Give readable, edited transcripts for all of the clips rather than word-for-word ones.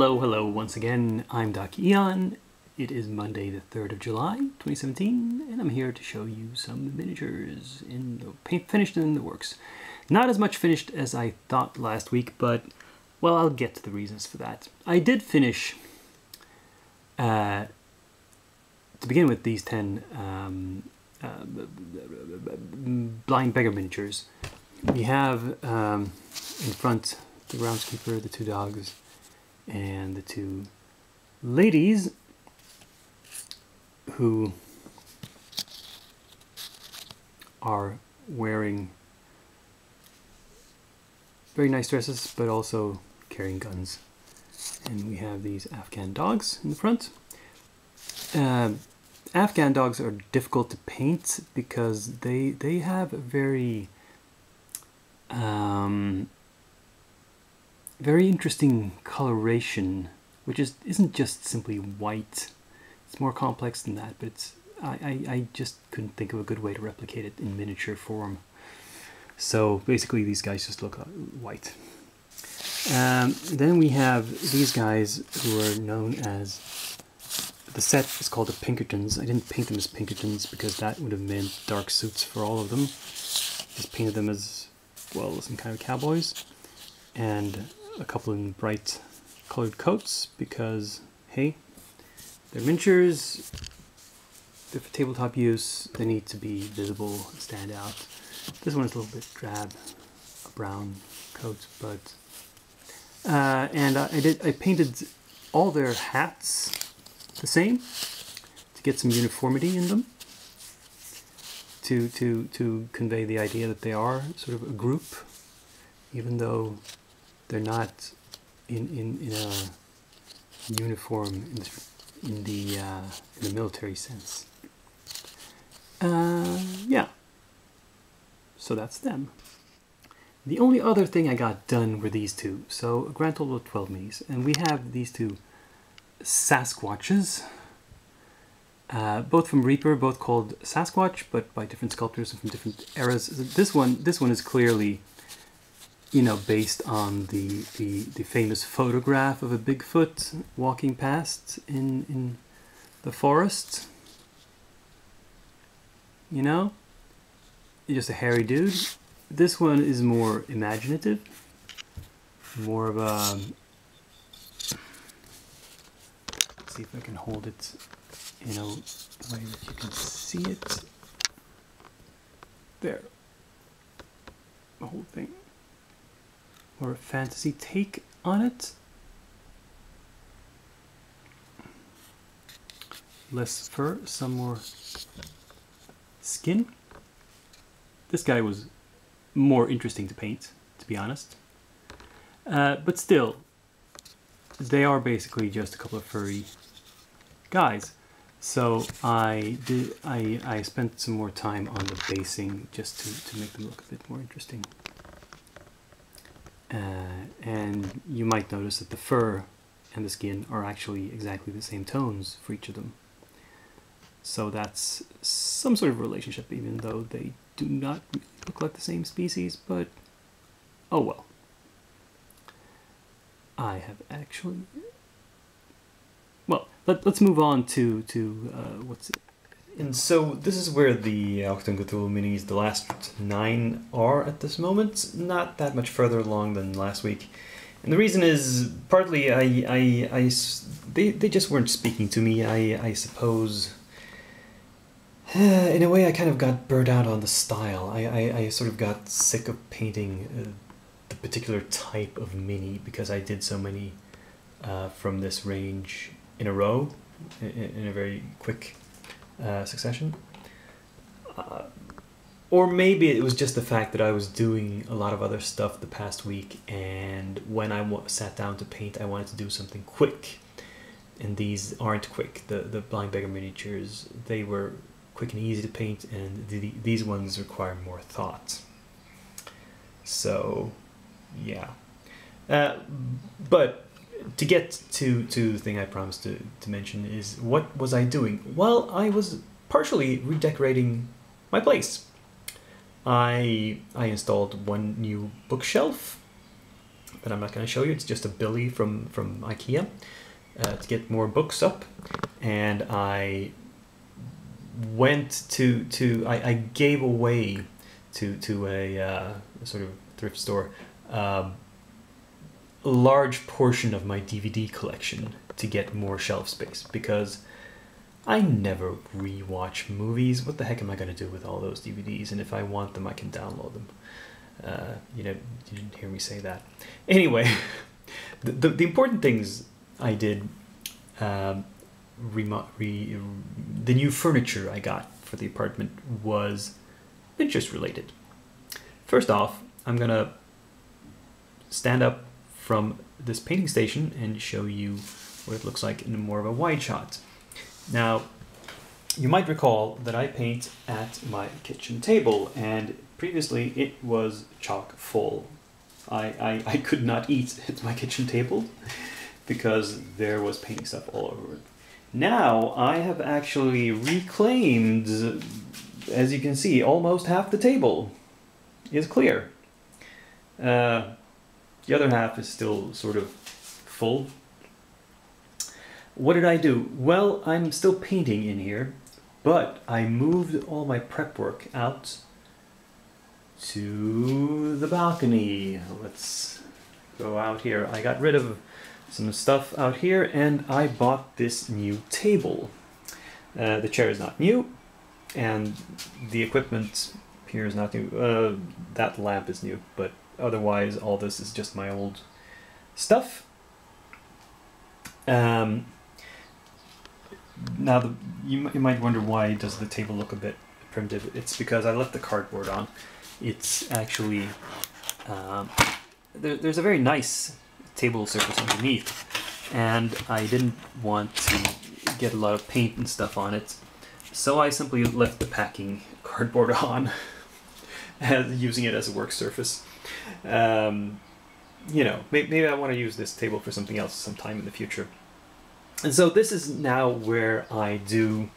Hello, hello once again. I'm Doc Eon. It is Monday the 3rd of July, 2017, and I'm here to show you some miniatures in the paint finished in the works. Not as much finished as I thought last week, but, well, I'll get to the reasons for that. I did finish, to begin with, these 10 blind beggar miniatures. We have in front the groundskeeper, the two dogs, and the two ladies who are wearing very nice dresses but also carrying guns. And we have these Afghan dogs in the front. Afghan dogs are difficult to paint because they have a very very interesting coloration, which isn't just simply white. It's more complex than that, but it's I just couldn't think of a good way to replicate it in miniature form. So basically these guys just look white. Then we have these guys who are known as, the set is called the Pinkertons. I didn't paint them as Pinkertons because that would have meant dark suits for all of them. Just painted them as, well, some kind of cowboys, and a couple in bright colored coats because, hey, they're miniatures, they're for tabletop use, they need to be visible and stand out. This one is a little bit drab, a brown coat, but and I painted all their hats the same to get some uniformity in them, to convey the idea that they are sort of a group, even though they're not in a uniform in the military sense. Yeah. So that's them. The only other thing I got done were these two. So a grand total of 12 minis, and we have these two Sasquatches, both from Reaper, both called Sasquatch, but by different sculptors and from different eras. This one is clearly, you know, based on the famous photograph of a Bigfoot walking past in the forest. You know? Just a hairy dude. This one is more imaginative. More of a... Let's see if I can hold it in a way that you can see it. There. The whole thing. Or a fantasy take on it. Less fur, some more skin. This guy was more interesting to paint, to be honest. But still, they are basically just a couple of furry guys. So I spent some more time on the basing just to make them look a bit more interesting. And you might notice that the fur and the skin are actually exactly the same tones for each of them. So that's some sort of relationship, even though they do not really look like the same species, but oh well. I have actually... Well, let's move on to what's it? And so this is where the Achtung Cthulhu minis, the last 9, are at this moment. Not that much further along than last week. And the reason is partly they just weren't speaking to me. I suppose in a way I kind of got burnt out on the style. I sort of got sick of painting the particular type of mini because I did so many from this range in a row, in a very quick succession. Or maybe it was just the fact that I was doing a lot of other stuff the past week, and when I sat down to paint I wanted to do something quick, and these aren't quick. The blind beggar miniatures, they were quick and easy to paint, and these ones require more thought. So yeah, but to get to the thing I promised to mention is, what was I doing? Well, I was partially redecorating my place. I installed one new bookshelf but I'm not going to show you. It's just a billy from IKEA to get more books up. And I went I gave away to a sort of thrift store a large portion of my DVD collection to get more shelf space, because I never rewatch movies. What the heck am I going to do with all those DVDs? And if I want them, I can download them. You didn't hear me say that. Anyway, the important things I did, the new furniture I got for the apartment was interest related. First off, I'm gonna stand up from this painting station and show you what it looks like in more of a wide shot. Now, you might recall that I paint at my kitchen table, and previously it was chock full. I could not eat at my kitchen table because there was painting stuff all over it. Now I have actually reclaimed, as you can see, almost half the table is clear. The other half is still sort of full. What did I do? Well, I'm still painting in here, but I moved all my prep work out to the balcony. Let's go out here. I got rid of some stuff out here, and I bought this new table. The chair is not new, and the equipment here is not new. That lamp is new, but otherwise all this is just my old stuff. Now, you might wonder, why does the table look a bit primitive? It's because I left the cardboard on. It's actually, there's a very nice table surface underneath, and I didn't want to get a lot of paint and stuff on it, so I simply left the packing cardboard on, using it as a work surface. You know, maybe I want to use this table for something else sometime in the future. And so this is now where I do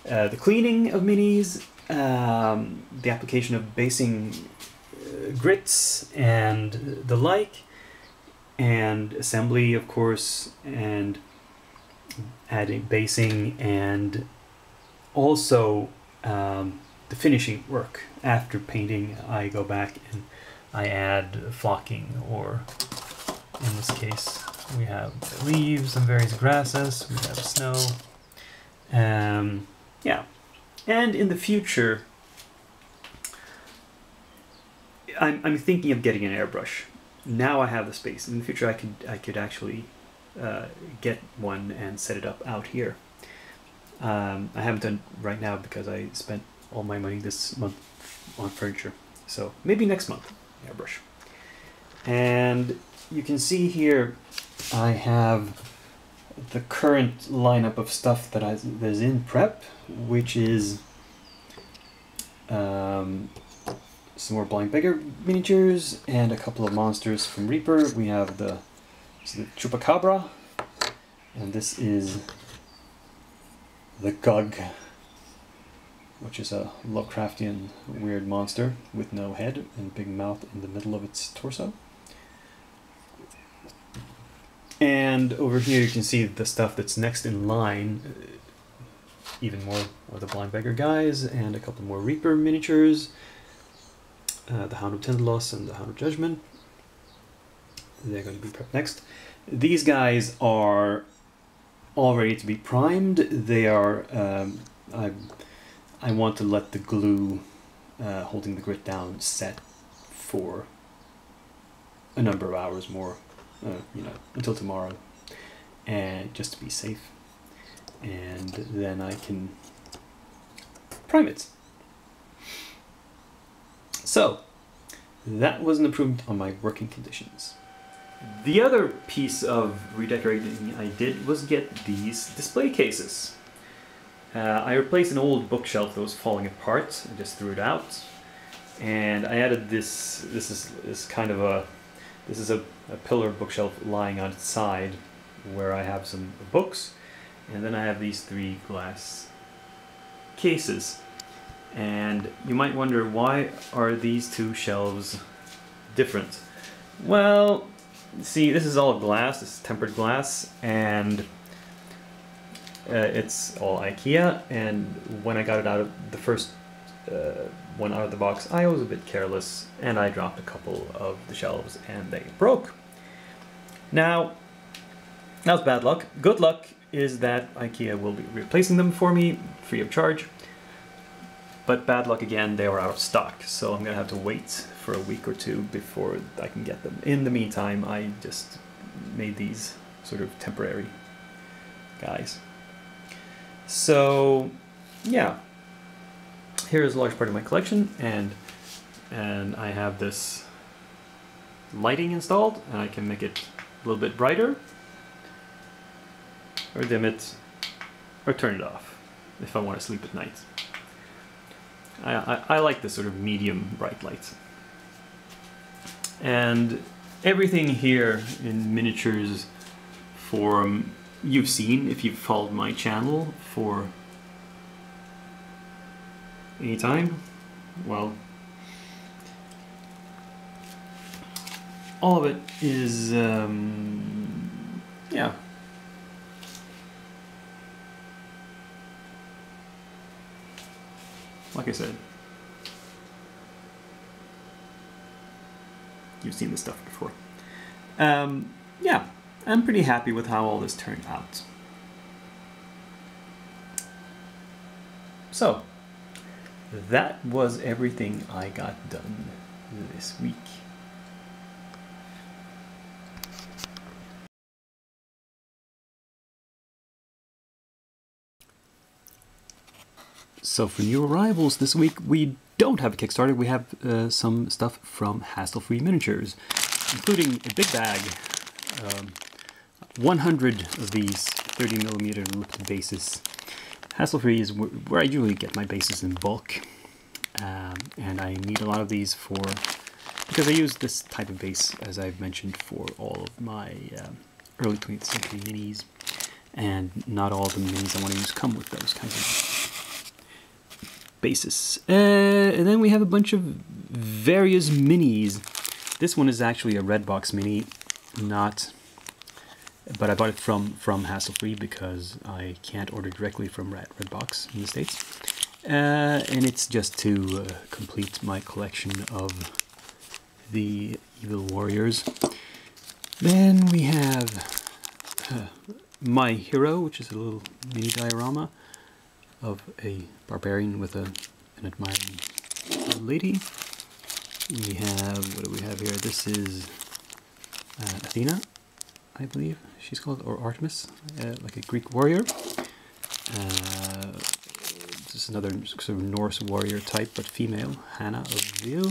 the cleaning of minis, the application of basing grits and the like, and assembly, of course, and adding basing, and also the finishing work. After painting, I go back and I add flocking, or in this case we have leaves and various grasses, we have snow. Yeah, and in the future I'm thinking of getting an airbrush. Now I have the space. In the future I could actually get one and set it up out here. I haven't done right now because I spent all my money this month on furniture. So maybe next month, airbrush. And you can see here I have the current lineup of stuff that is in prep, which is some more Blind Beggar miniatures and a couple of monsters from Reaper. We have the Chupacabra, and this is the Gug, which is a Lovecraftian weird monster with no head and big mouth in the middle of its torso. And over here you can see the stuff that's next in line, even more of the Blind Beggar guys, and a couple more Reaper miniatures, the Hound of Tindalos and the Hound of Judgment. They're going to be prepped next. These guys are all ready to be primed. They are, I want to let the glue holding the grit down set for a number of hours more. You know, until tomorrow, and just to be safe, and then I can prime it. So that was an improvement on my working conditions. The other piece of redecorating I did was get these display cases. I replaced an old bookshelf that was falling apart. I just threw it out, and I added this. This is a pillar bookshelf lying on its side, where I have some books, and then I have these 3 glass cases. And you might wonder, why are these 2 shelves different? Well, see, this is all glass, this is tempered glass, and it's all IKEA, and when I got it out of the first one out of the box, I was a bit careless, and I dropped a couple of the shelves, and they broke. Now, that was bad luck. Good luck is that IKEA will be replacing them for me, free of charge. But bad luck again, they were out of stock, so I'm gonna have to wait for a week or two before I can get them. In the meantime, I just made these sort of temporary guys. So, yeah. Here is a large part of my collection, and I have this lighting installed, and I can make it a little bit brighter, or dim it, or turn it off if I want to sleep at night. I like this sort of medium bright light. And everything here in miniatures form you've seen if you've followed my channel for any time. Well, all of it is, yeah. Like I said, you've seen this stuff before. Yeah, I'm pretty happy with how all this turned out. So, that was everything I got done this week. So for new arrivals this week, we don't have a Kickstarter. We have some stuff from Hassle-Free Miniatures, including a big bag, 100 of these 30mm lipped bases. Hassle-Free is where I usually get my bases in bulk, and I need a lot of these because I use this type of base, as I've mentioned, for all of my early 20th century minis, and not all the minis I want to use come with those kinds of bases. And then we have a bunch of various minis. This one is actually a Redbox mini, but I bought it from Hassle-Free because I can't order directly from Redbox in the States. And it's just to complete my collection of the Evil Warriors. Then we have My Hero, which is a little mini diorama of a barbarian with an admiring lady. We have, what do we have here? This is Athena, I believe she's called, or Artemis, like a Greek warrior. This is another sort of Norse warrior type, but female, Hannah of Vil.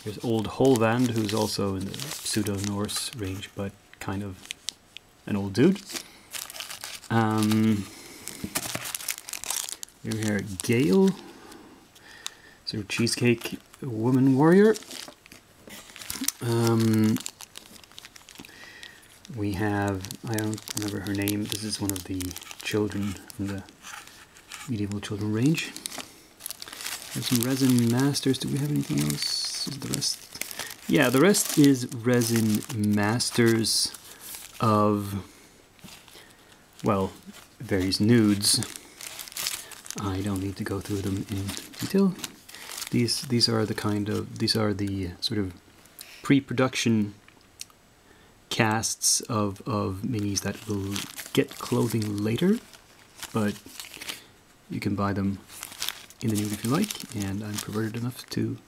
There's Old Holvand, who's also in the pseudo-Norse range, but kind of an old dude. We have here Gale, sort of cheesecake woman warrior. We have, I don't remember her name, this is one of the children from the medieval children range. There's some resin masters. Do we have anything else? Is the rest? Yeah, the rest is resin masters of, well, various nudes. I don't need to go through them in detail. These are the sort of pre-production casts of minis that will get clothing later, but you can buy them in the nude if you like, and I'm perverted enough to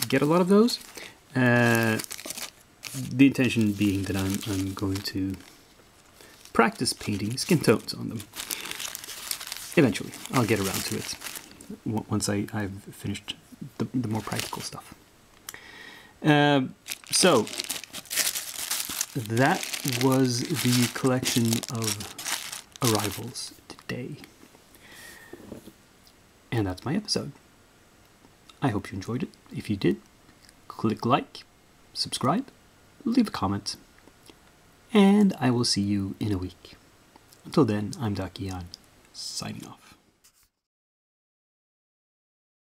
get a lot of those. The intention being that I'm going to practice painting skin tones on them. Eventually, I'll get around to it once I've finished the more practical stuff. So, that was the collection of arrivals today. And that's my episode. I hope you enjoyed it. If you did, click like, subscribe, leave a comment, and I will see you in a week. Until then, I'm Dakian, signing off.